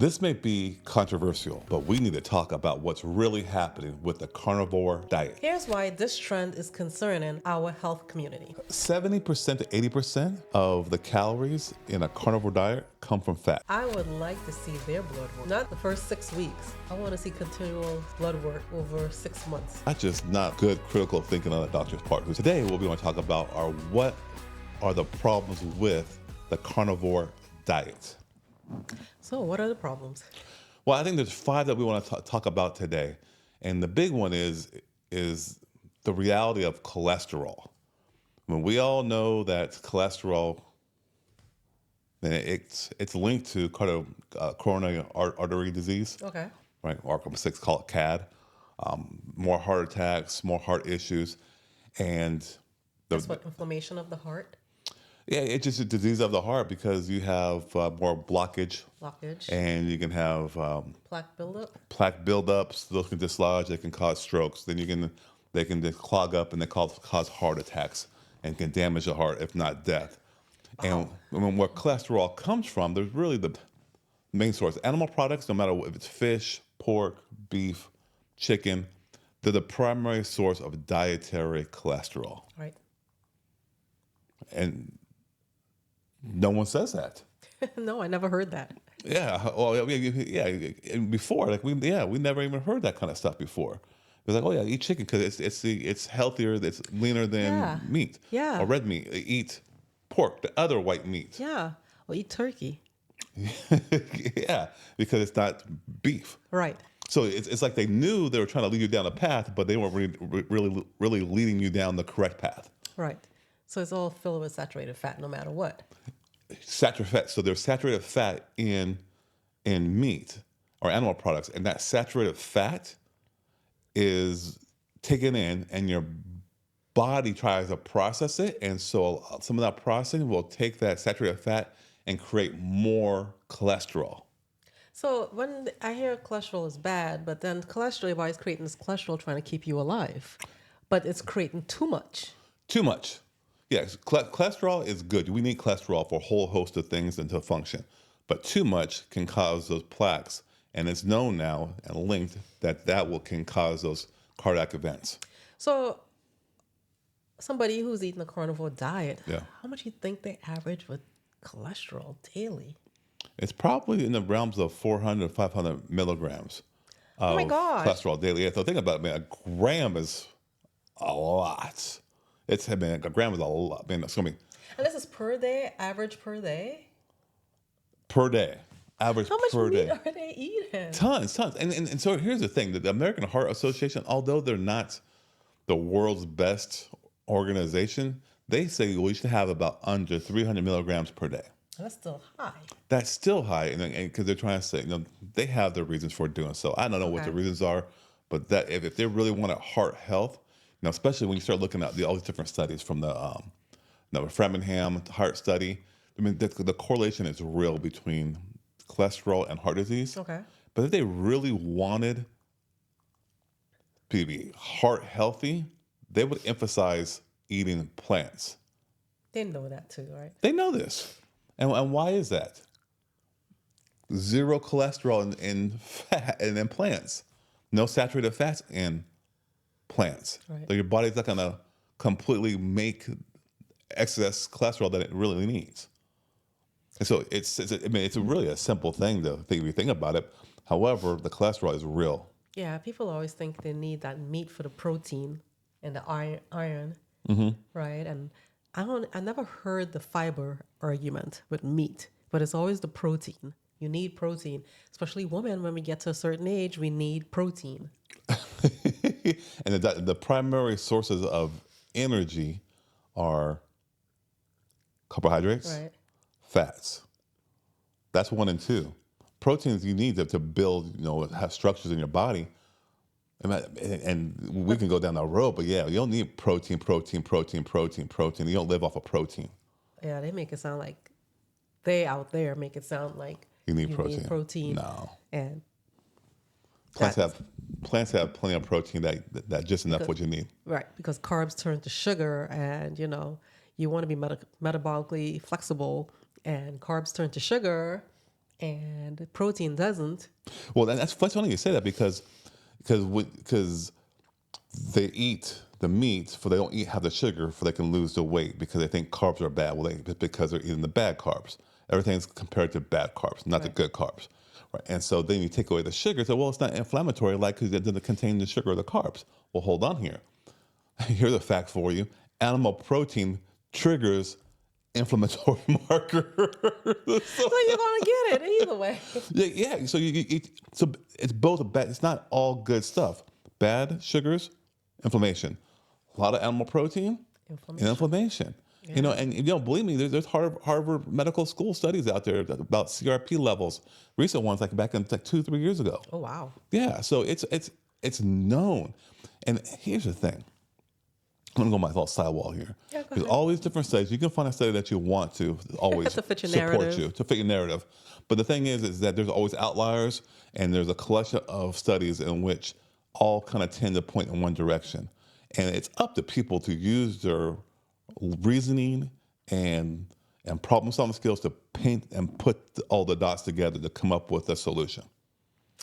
This may be controversial, but we need to talk about what's really happening with the carnivore diet. Here's why this trend is concerning our health community. 70% to 80% of the calories in a carnivore diet come from fat. I would like to see their blood work, not the first 6 weeks. I want to see continual blood work over 6 months. That's just not good critical thinking on the doctor's part. So today, what we want to talk about are what are the problems with the carnivore diet. So what are the problems? Well, I think there's 5 that we want to talk about today. And the big one is the reality of cholesterol. I mean, we all know that cholesterol, and it's linked to coronary artery disease, Okay. right? Or some call it CAD, more heart attacks, more heart issues, and That's what inflammation of the heart, yeah, it's just a disease of the heart because you have more blockage, and you can have plaque buildup. plaque buildups. Those can dislodge. They can cause strokes. They can just clog up and they cause heart attacks and can damage the heart, if not death. And where cholesterol comes from, there's really the main source. Animal products, no matter if it's fish, pork, beef, chicken, they're the primary source of dietary cholesterol. Right. And no one says that. No, I never heard that. Yeah, well, yeah. And before, we never even heard that kind of stuff before. It was like, oh yeah, eat chicken because it's healthier, it's leaner than meat. Yeah. Or red meat. Eat pork, the other white meat. Yeah. Or eat turkey. Yeah, because it's not beef. Right. So it's like they knew they were trying to lead you down a path, but they weren't really leading you down the correct path. Right. So it's all filled with saturated fat no matter what. Saturated fat. So there's saturated fat in meat or animal products, and that saturated fat is taken in, and your body tries to process it, and so some of that processing will take that saturated fat and create more cholesterol. So when I hear cholesterol is bad, but then cholesterol, your body's creating this cholesterol trying to keep you alive, but it's creating too much. Too much. Yes, cholesterol is good. We need cholesterol for a whole host of things and to function. But too much can cause those plaques. And it's known now and linked that can cause those cardiac events. So somebody who's eating a carnivore diet, Yeah. how much do you think they average with cholesterol daily? It's probably in the realms of 400 to 500 milligrams Oh my of gosh. cholesterol daily. Yeah, so think about it, man, a gram is a lot. A gram is a lot. Man, it's going to be And this is per day, average per day? per day. Average How much per meat day. are they eating? Tons. And so here's the thing. The American Heart Association, although they're not the world's best organization, they say we should have about under 300 milligrams per day. That's still high. That's still high, and because they're trying to say, they have their reasons for doing so. I don't know what the reasons are, but that if they really want heart health, especially when you start looking at all these different studies from the Framingham heart study, I mean, the correlation is real between cholesterol and heart disease. Okay. But if they really wanted to be heart healthy, they would emphasize eating plants. They know that too, right? They know this. And why is that? Zero cholesterol in fat and in plants. No saturated fats in plants. Right. So your body's not going to completely make excess cholesterol that it really needs. And so it's really a simple thing if you think about it. However, the cholesterol is real. Yeah, people always think they need that meat for the protein and the iron, right? And I never heard the fiber argument with meat, but it's always the protein. You need protein, especially women. When we get to a certain age, we need protein. And the primary sources of energy are carbohydrates, Right. fats. That's 1 and 2. Proteins you need to build, have structures in your body. And we can go down that road, but yeah, you don't need protein. You don't live off of protein. Yeah, they make it sound like they out there make it sound like You need protein. No. And Plants have plenty of protein that just enough what you need. right, because carbs turn to sugar, and you want to be metabolically flexible, and carbs turn to sugar, and protein doesn't. Well, that's funny you say that because they eat the meat, for they don't have the sugar, for they can lose the weight because they think carbs are bad. Well, because they're eating the bad carbs. Everything's compared to bad carbs, not the Right. good carbs. Right. And so then you take away the sugar. So, well, it's not inflammatory, like, because it doesn't contain the sugar or the carbs. Well, hold on here. Here's a fact for you: animal protein triggers inflammatory marker. So you're gonna get it either way. Yeah. So you eat. So it's both bad. It's not all good stuff. Bad sugars, inflammation. A lot of animal protein, Inflammation. inflammation. Yeah. And believe me, there's Harvard Medical School studies out there about CRP levels. Recent ones, like back in like 2-3 years ago. Oh wow. Yeah. So it's known. And here's the thing. I'm gonna go my little sidewall here. Yeah, go Because ahead. all these different studies, you can find a study that you want to always To fit your support narrative. you, to fit your narrative. But the thing is that there's always outliers, and there's a collection of studies in which all kind of tend to point in one direction. And it's up to people to use their reasoning and problem solving skills to paint and put all the dots together to come up with a solution.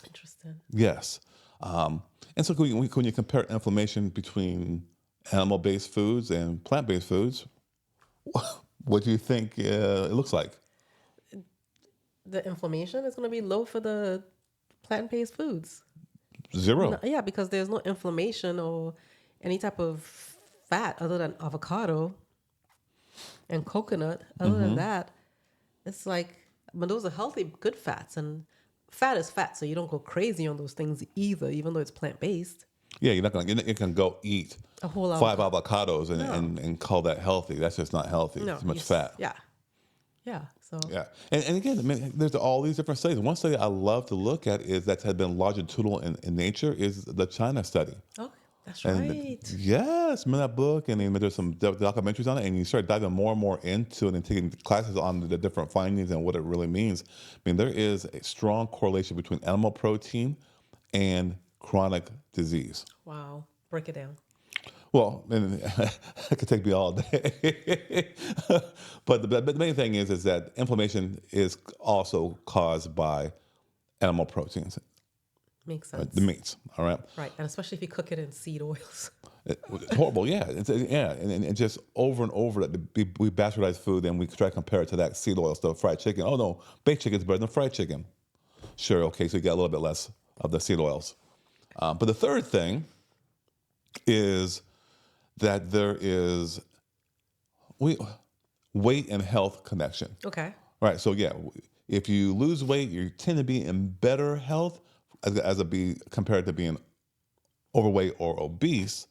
Interesting. Yes. And so when you compare inflammation between animal-based foods and plant-based foods, what do you think it looks like? The inflammation is gonna be low for the plant-based foods. Zero. No, yeah, because there's no inflammation or any type of fat other than avocado and coconut. Other than that, it's like, but those are healthy, good fats, and fat is fat, so you don't go crazy on those things either, even though it's plant-based. Yeah, you're not gonna. You can go eat A whole 5 avocados No. and call that healthy. That's just not healthy. No, Too much you fat. Yeah, yeah. So Yeah, and again, I mean, there's all these different studies. One study I love to look at is that has been longitudinal in nature is the China study. okay, that's And right. yes, remember that book? And then there's some documentaries on it, and you start diving more and more into it and taking classes on the different findings and what it really means. I mean, there is a strong correlation between animal protein and chronic disease. Wow, break it down. Well, and it could take me all day. But the main thing is that inflammation is also caused by animal proteins, Makes sense. the meats. All right. Right, and especially if you cook it in seed oils. Horrible, yeah. And just over and over that we bastardize food and we try to compare it to that seed oil stuff, fried chicken. Oh no, baked chicken's better than fried chicken. Sure, okay, so you got a little bit less of the seed oils. But the third thing is that there is weight and health connection. Okay. Right. So yeah, if you lose weight, you tend to be in better health compared to being overweight or obese.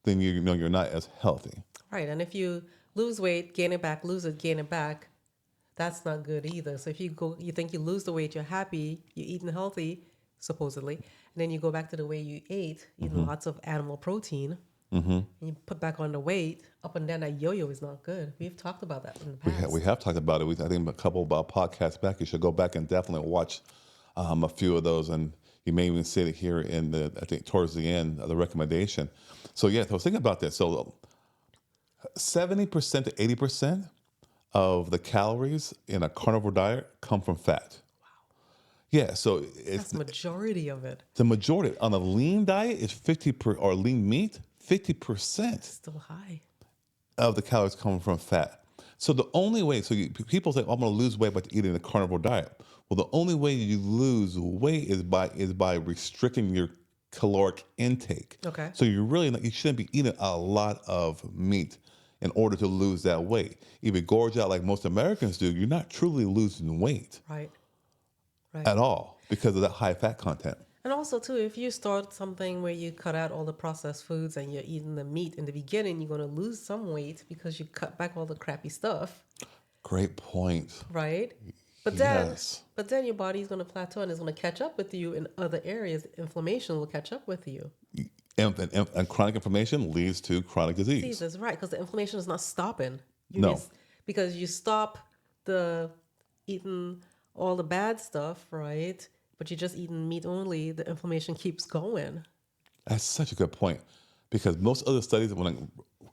Then you know you're not as healthy. Right, and if you lose weight, gain it back, lose it, gain it back, that's not good either. So if you think you lose the weight, you're happy, you're eating healthy, supposedly, and then you go back to the way you ate, eating lots of animal protein, and you put back on the weight, up and down that yo-yo is not good. We've talked about that in the past. We have talked about it. I think a couple of podcasts back. You should go back and definitely watch a few of those, and you may even see it here I think towards the end of the recommendation. So yeah, so I was thinking about this. So 70% to 80% of the calories in a carnivore diet come from fat. Yeah, so That's the majority of it. the majority on a lean diet is or lean meat, 50% Still high. of the calories come from fat. So the only way, people say, oh, I'm going to lose weight by eating a carnivore diet. Well, the only way you lose weight is by restricting your caloric intake. Okay. So you shouldn't be eating a lot of meat in order to lose that weight. If you gorge out like most Americans do, you're not truly losing weight Right. at all because of that high fat content. And also, too, if you start something where you cut out all the processed foods and you're eating the meat in the beginning, you're going to lose some weight because you cut back all the crappy stuff, Great point. right? But then, Yes. but then your body's going to plateau and it's going to catch up with you in other areas. Inflammation will catch up with you. And chronic inflammation leads to chronic disease. Jesus, right? Because the inflammation is not stopping. No. Because you stop the eating all the bad stuff, right? But you're just eating meat only. The inflammation keeps going. That's such a good point, because most other studies, when it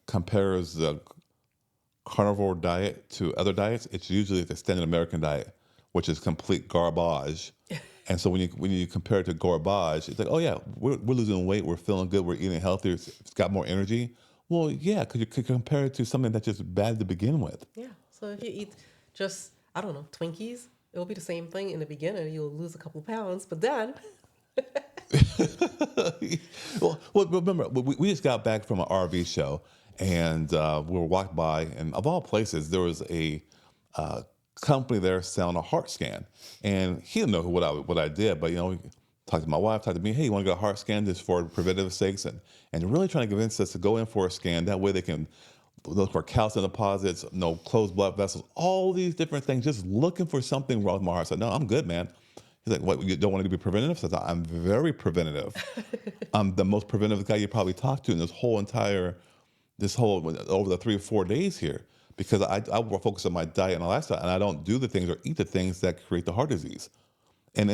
compares the carnivore diet to other diets, it's usually the standard American diet, which is complete garbage. And so when you compare it to garbage, it's like, oh yeah, we're losing weight, we're feeling good, we're eating healthier, it's got more energy. Well, yeah, because you could compare it to something that's just bad to begin with. Yeah. So if you eat just, I don't know, Twinkies, it'll be the same thing in the beginning. You'll lose a couple pounds, but then, Well, remember, we just got back from an RV show, and we were walking by, and of all places, there was a company there selling a heart scan, and he didn't know what I did, but talked to my wife, talked to me, hey, you want to get a heart scan just for preventative sakes, and really trying to convince us to go in for a scan. That way they can look for calcium deposits, no closed blood vessels, all these different things, just looking for something wrong with my heart. I said, no, I'm good, man. He's like, what, you don't want to be preventative? I said, I'm very preventative. I'm the most preventative guy you probably talked to in this whole, over the 3 or 4 days here, because I focus on my diet and lifestyle, and I don't do the things or eat the things that create the heart disease. And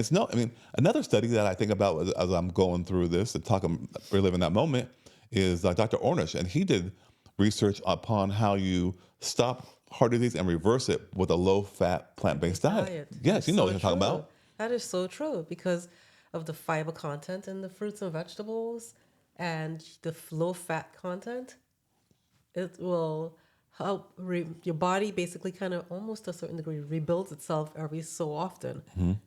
another study that I think about as I'm going through this and reliving that moment is Dr. Ornish, and he did research upon how you stop heart disease and reverse it with a low-fat, plant-based diet. Yes, That's you know so what I'm talking true. about. That is so true because of the fiber content in the fruits and vegetables and the low fat content. It will help your body basically kind of almost to a certain degree rebuilds itself every so often.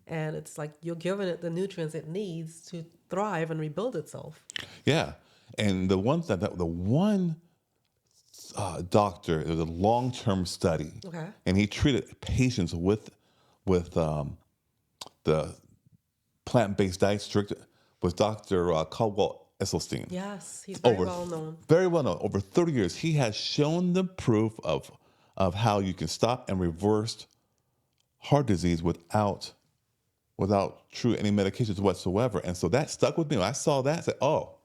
And it's like you're giving it the nutrients it needs to thrive and rebuild itself. Yeah, and the one doctor, it was a long-term study, Okay. and he treated patients with the plant-based diet strict was Dr. Caldwell Esselstyn. Yes, he's very Over well known. very well known. Over 30 years, he has shown the proof of how you can stop and reverse heart disease without true any medications whatsoever. And so that stuck with me. When I saw that, I said, oh,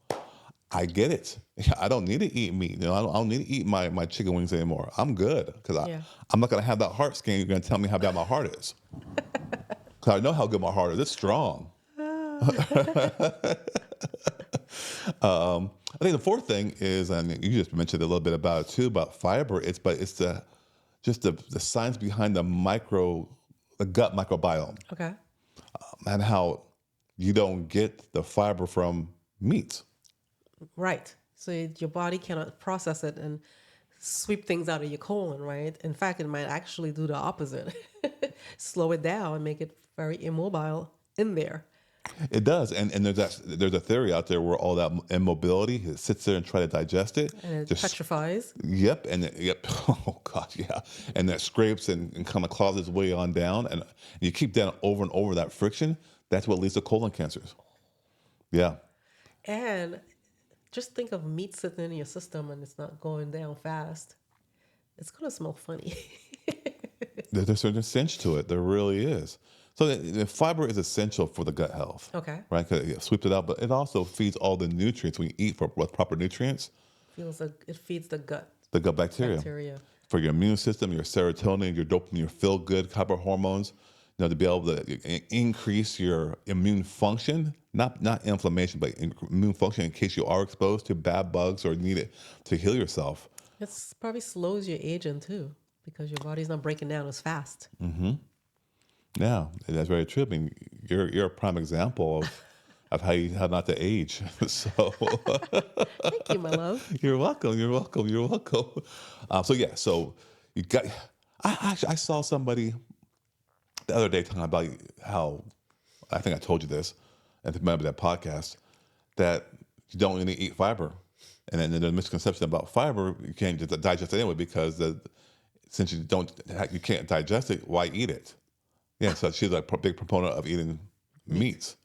I get it. I don't need to eat meat. I don't need to eat my chicken wings anymore. I'm good because Yeah. I'm not going to have that heart scan. You're going to tell me how bad my heart is. Because I know how good my heart is. It's strong. I think the fourth thing is, and you just mentioned a little bit about it too, about fiber. It's the science behind the gut microbiome, Okay. and how you don't get the fiber from meat. Right. So your body cannot process it and sweep things out of your colon, right? In fact, it might actually do the opposite. Slow it down and make it very immobile in there. It does, and there's a theory out there where all that immobility, it sits there and try to digest it. And it Just petrifies. Yep, yep. Oh God, yeah. And that scrapes and kind of claws its way on down, and you keep that over and over, that friction. That's what leads to colon cancers. Yeah, And just think of meat sitting in your system and it's not going down fast. It's going to smell funny. there's a certain stench to it. There really is. So the fiber is essential for the gut health. Okay. Right, because it sweeps it out, but it also feeds all the nutrients when you eat with proper nutrients. It feeds the gut The gut bacteria. For your immune system, your serotonin, your dopamine, your feel-good type of hormones, to be able to increase your immune function, not inflammation, but immune function in case you are exposed to bad bugs or need it to heal yourself. It probably slows your aging too because your body's not breaking down as fast. Yeah, that's very true. I mean, you're a prime example of how not to age. So Thank you, my love. you're welcome. You're welcome. You're welcome. So you got. I saw somebody the other day talking about how, I think I told you this, and remember that podcast, that you don't really eat fiber, and then the misconception about fiber, you can't just digest it anyway because since you can't digest it, why eat it? Yeah, so she's a big proponent of eating meats.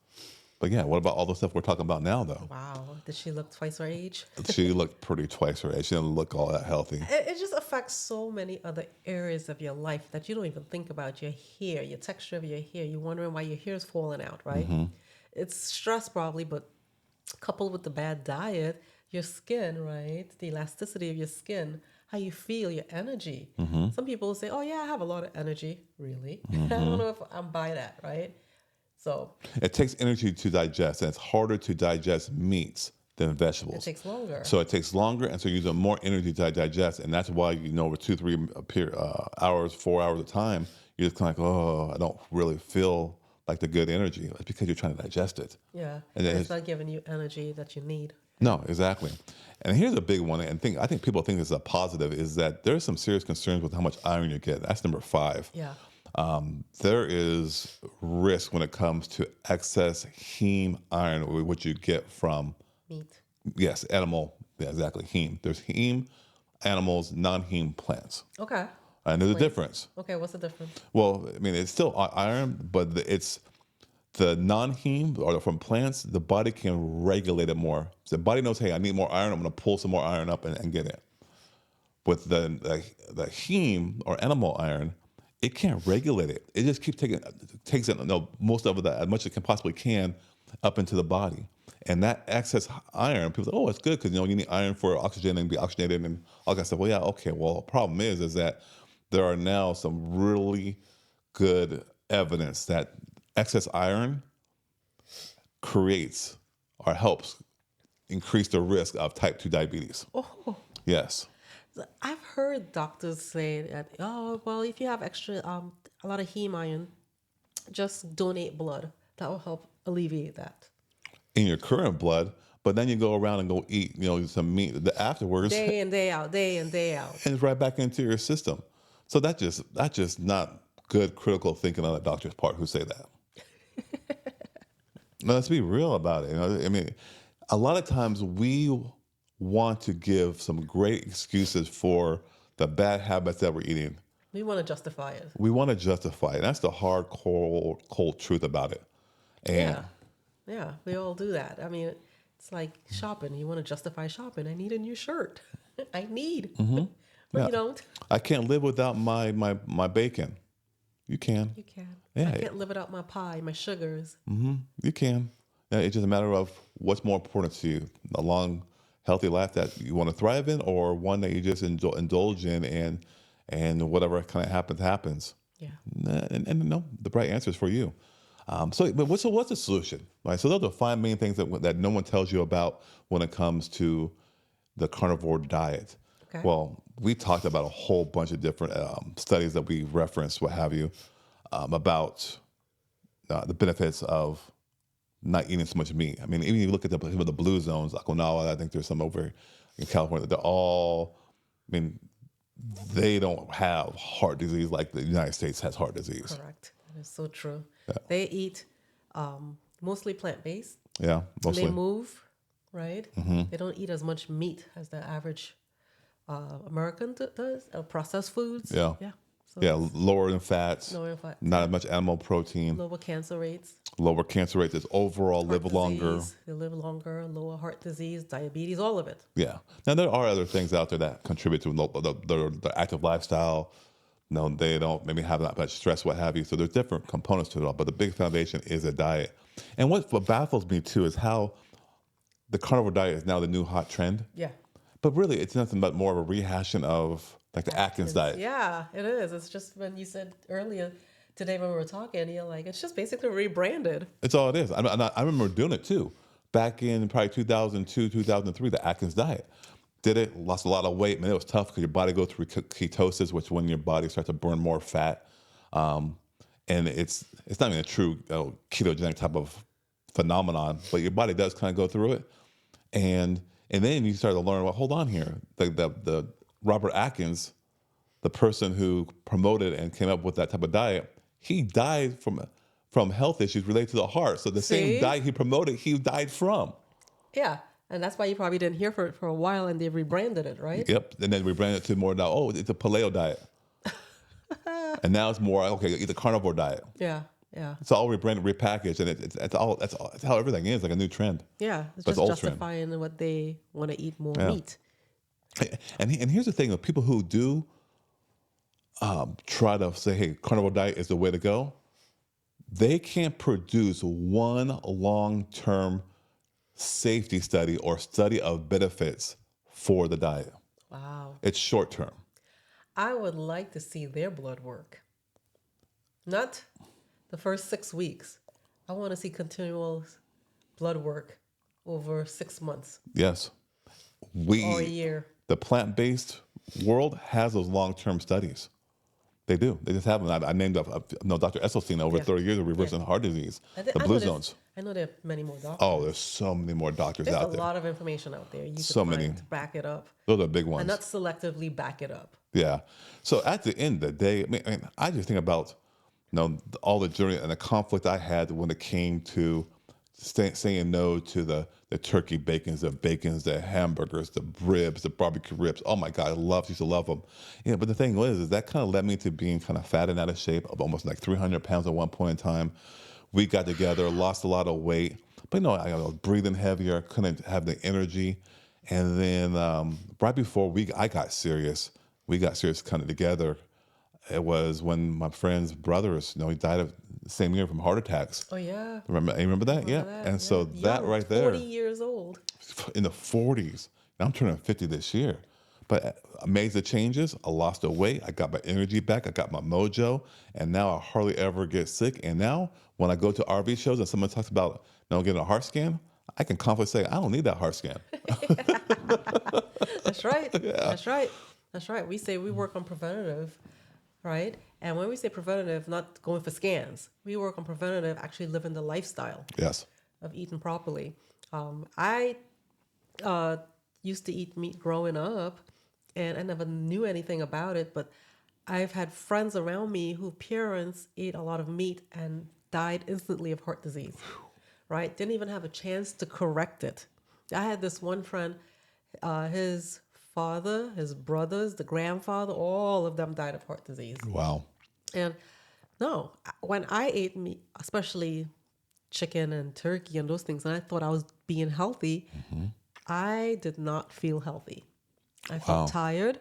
But yeah, what about all the stuff we're talking about now, though? Wow. Did she look twice her age? She looked pretty twice her age. She didn't look all that healthy. It just affects so many other areas of your life that you don't even think about. Your hair, your texture of your hair. You're wondering why your hair is falling out, right? It's stress probably, but coupled with the bad diet, your skin, right? The elasticity of your skin, how you feel, your energy. Some people say, oh, yeah, I have a lot of energy. Really? I don't know if I'm by that, right? So it takes energy to digest, and it's harder to digest meats than vegetables. it takes longer. So it takes longer, and so you use more energy to digest, and that's why over 2-3 hours, 4 hours of time, you're just kind of like, oh, I don't really feel like the good energy. It's because you're trying to digest it. Yeah. And And then it's not giving you energy that you need. no, exactly. And here's a big one, and I think people think this is a positive, is that there's some serious concerns with how much iron you get. That's number 5. Yeah. There is risk when it comes to excess heme iron, which you get from, Meat. yes, animal, yeah, exactly, heme. There's heme animals, non-heme plants. Okay. And there's a Wait. difference. Okay. What's the difference? Well, I mean, it's still iron, but it's the non-heme or from plants, the body can regulate it more. So the body knows, hey, I need more iron. I'm going to pull some more iron up and get it. With the heme or animal iron, it can't regulate it. It just takes it, most of it, as much as it can possibly can, up into the body. And that excess iron, people say, oh, it's good because you need iron for oxygen and be oxygenated and all that stuff. Well, yeah, okay. Well, the problem is that there are now some really good evidence that excess iron creates or helps increase the risk of type 2 diabetes. Oh, Yes. I've heard doctors say that, oh, well, if you have extra, a lot of heme iron, just donate blood. That will help alleviate that. In your current blood, but then you go around and go eat, some meat afterwards, Day in, day out, day in, day out. and it's right back into your system. So that's just not good critical thinking on the doctor's part who say that. No, let's be real about it. I mean, a lot of times we want to give some great excuses for the bad habits that we're eating. We want to justify it. We want to justify it. That's the hard, cold truth about it. And Yeah. Yeah, we all do that. I mean, it's like shopping. You want to justify shopping. I need a new shirt. I need. But Yeah. you don't. I can't live without my bacon. You can. You can. Yeah. I can't live without my pie, my sugars. You can. Yeah, it's just a matter of what's more important to you: a long, healthy life that you want to thrive in, or one that you just indulge in, and whatever kind of happens. Yeah. And no, the right answer is for you. But what's the solution? Right. So those are 5 main things that no one tells you about when it comes to the carnivore diet. Okay. Well, we talked about a whole bunch of different studies that we referenced, what have you, about the benefits of not eating so much meat. I mean, even if you look at some of the blue zones, Okinawa, I think there's some over in California. They're all, I mean, they don't have heart disease like the United States has heart disease. Correct. That is so true. They eat mostly plant-based. Yeah, mostly. They move, right? They don't eat as much meat as the average American does, processed foods. Yeah. Yeah. So Yeah, lower in fats, lower in fat, not as much animal protein, lower cancer rates. lower cancer rates, is overall Heart live longer. disease, they live longer, lower heart disease, diabetes, all of it. Yeah. Now there are other things out there that contribute to the active lifestyle. No, they don't maybe have that much stress, what have you. So there's different components to it all, but the big foundation is a diet. And what baffles me too is how the carnivore diet is now the new hot trend. Yeah. But really, it's nothing but more of a rehashing of like the Atkins diet. Yeah, it is. It's just when you said earlier today when we were talking, you're like, it's just basically rebranded. It's all it is. I remember doing it too. Back in probably 2002, 2003, the Atkins diet. Did it, lost a lot of weight. Man, it was tough because your body goes through ketosis, which when your body starts to burn more fat. And it's not even a true ketogenic type of phenomenon, but your body does kind of go through it. And then you start to learn, well, hold on here. The Robert Atkins, the person who promoted and came up with that type of diet, he died from health issues related to the heart. So the See? same diet he promoted, he died from. Yeah. And that's why you probably didn't hear it for a while and they rebranded it, right? Yep. And then we branded it to more now, oh, it's a paleo diet. And now it's more, okay, eat the carnivore diet. Yeah. Yeah. It's all rebranded, repackaged, and that's how everything is, like a new trend. Yeah. It's That's just old trend. justifying what they want to eat more Yeah. meat. And here's the thing: of people who do try to say, "Hey, carnivore diet is the way to go," they can't produce one long-term safety study or study of benefits for the diet. Wow. It's short-term. I would like to see their blood work. Not the first 6 weeks. I want to see continual blood work over 6 months Yes, or a year. the plant-based world has those long-term studies. They do. They just have them. I named up, no, Dr. Esselstyn over Yeah. 30 years of reversing heart disease, the I know blue zones. I know there are many more doctors. Oh, there's so many more doctors There's a out there. lot of information out there you could So find many. to back it up, Those are big and ones. not selectively back it up. Yeah. So at the end of the day, I just think about, all the journey and the conflict I had when it came to saying no to the turkey bacons, the hamburgers, the ribs, the barbecue ribs. Oh my God, used to love them. Yeah, but the thing is that kind of led me to being kind of fat and out of shape, of almost like 300 pounds at one point in time. We got together, lost a lot of weight, but I was breathing heavier, couldn't have the energy. And then right before I got serious, we got serious kind of together. It was when my friend's brothers, he died of the same year from heart attacks. Oh yeah, You remember that? Yeah. remember that? And Yeah, so that young, right there, 40 years old. in the 40s, and I'm turning 50 this year. But amazed the changes. I lost the weight. I got my energy back. I got my mojo. And now I hardly ever get sick. And now when I go to RV shows and someone talks about getting a heart scan, I can confidently say, I don't need that heart scan. That's right. That's right. That's right. We say we work on preventative, right? And when we say preventative, not going for scans, we work on preventative, actually living the lifestyle Yes. of eating properly. I used to eat meat growing up, and I never knew anything about it, but I've had friends around me whose parents ate a lot of meat and died instantly of heart disease, right? Didn't even have a chance to correct it. I had this one friend, his father, his brothers, the grandfather, all of them died of heart disease. Wow. And no, when I ate meat, especially chicken and turkey and those things, and I thought I was being healthy, I did not feel healthy. I felt tired.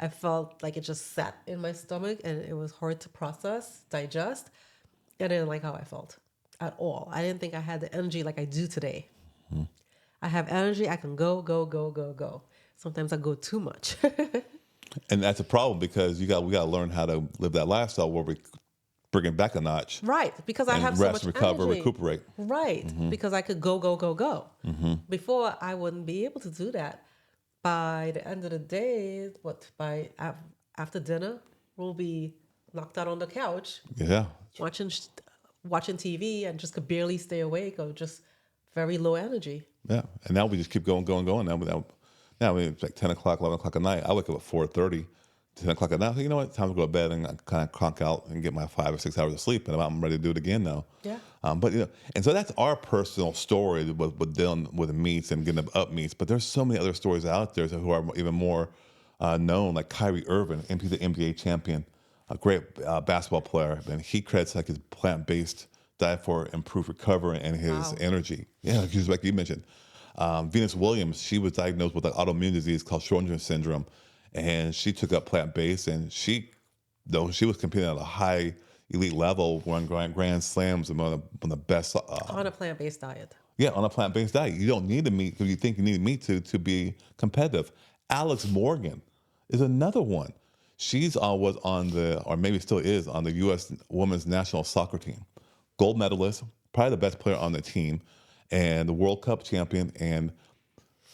I felt like it just sat in my stomach and it was hard to process, digest. I didn't like how I felt at all. I didn't think I had the energy like I do today. I have energy. I can go, go, go, go, go. Sometimes I go too much. And that's a problem because we got to learn how to live that lifestyle where we bring it back a notch. Right, because I And have so rest, much recover, energy. recuperate. Right, because I could go, go, go, go. Before, I wouldn't be able to do that. By the end of the day, after dinner, we'll be knocked out on the couch Yeah. watching TV and just could barely stay awake or just very low energy. Yeah. And now we just keep going, going, going. Now it's like 10 o'clock, 11 o'clock at night. I wake up at 4:30, 10 o'clock at night. I think, you know what? Time to go to bed and I kind of conk out and get my 5 or 6 hours of sleep. And I'm ready to do it again now. Yeah. But, and so that's our personal story with dealing with meats and getting up meats. But there's so many other stories out there who are even more known, like Kyrie Irving, the NBA champion, a great basketball player. And he credits like his plant-based diet for improved recovery and his energy. Yeah, just like you mentioned. Venus Williams, she was diagnosed with an autoimmune disease called Sjogren's syndrome, and she took up plant-based, and though she was competing at a high elite level, won grand slams, and one of the best. On a plant-based diet. Yeah, on a plant-based diet. You don't need the meat because you think you need meat to be competitive. Alex Morgan is another one. She's was on or maybe still is, on the U.S. women's national soccer team. Gold medalist, probably the best player on the team, and the World Cup champion. And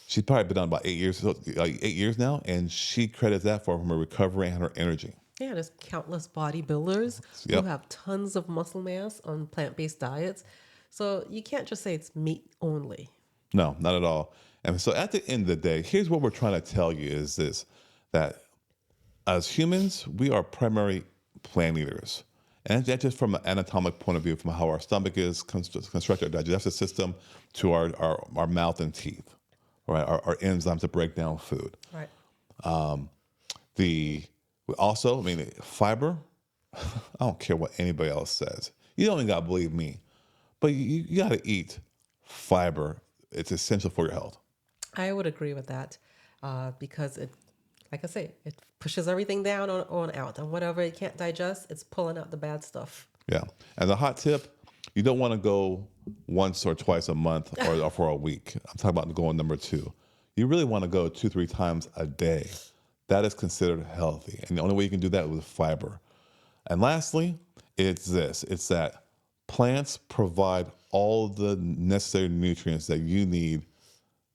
she's probably been on about 8 years now, and she credits that for her recovery and her energy. Yeah, there's countless bodybuilders Yep. who have tons of muscle mass on plant-based diets. So you can't just say it's meat only. No, not at all. And so at the end of the day, here's what we're trying to tell you is this, that as humans, we are primary plant eaters. And that's just from an anatomic point of view, from how our stomach is constructed, our digestive system, to our mouth and teeth, right? Our enzymes to break down food. Right. We also, fiber, I don't care what anybody else says. You don't even got to believe me. But you got to eat fiber. It's essential for your health. I would agree with that because it, like I say, it pushes everything down on out. And whatever it can't digest, it's pulling out the bad stuff. Yeah. And the hot tip, you don't want to go once or twice a month or for a week. I'm talking about going number 2. You really want to go 2-3 times a day. That is considered healthy. And the only way you can do that is with fiber. And lastly, it's this. It's that plants provide all the necessary nutrients that you need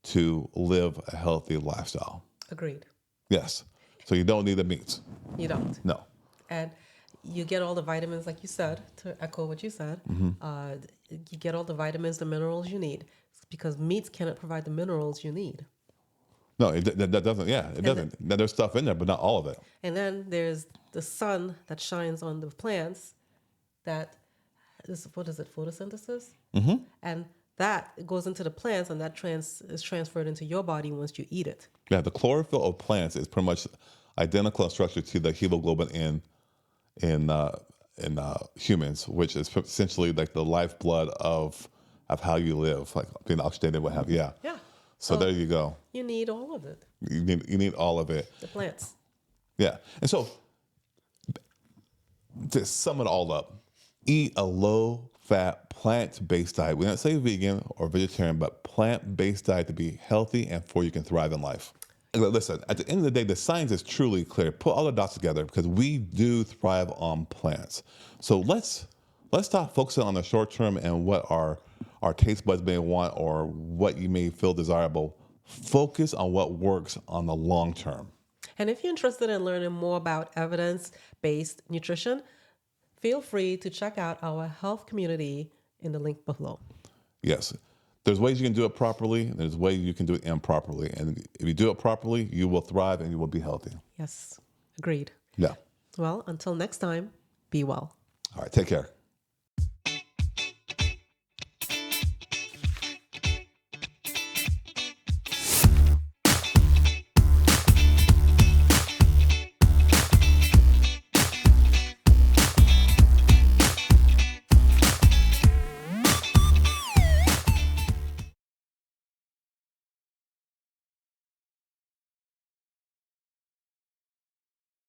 to live a healthy lifestyle. Agreed. Yes. So you don't need the meats. You don't. No. And you get all the vitamins, like you said, to echo what you said. Uh, you get all the vitamins, the minerals you need, because meats cannot provide the minerals you need. No, that doesn't. Yeah, it And doesn't. Now, there's stuff in there, but not all of it. And then there's the sun that shines on the plants that is, what is it, photosynthesis? And that goes into the plants and that is transferred into your body once you eat it. Yeah, the chlorophyll of plants is pretty much identical in structure to the hemoglobin in humans, which is essentially like the lifeblood of how you live, like being oxygenated, what have you. Yeah. Yeah. So there you go. You need all of it, You need all of it. the plants. Yeah. And so to sum it all up, eat a low-fat, plant-based diet. We don't say vegan or vegetarian, but plant-based diet to be healthy and for you can thrive in life. Listen, at the end of the day, the science is truly clear. Put all the dots together because we do thrive on plants. So let's stop focusing on the short term and what our taste buds may want or what you may feel desirable. Focus on what works on the long term. And if you're interested in learning more about evidence-based nutrition, feel free to check out our health community in the link below. Yes. There's ways you can do it properly, and there's ways you can do it improperly. And if you do it properly, you will thrive and you will be healthy. Yes, agreed. Yeah. Well, until next time, be well. All right. Take care.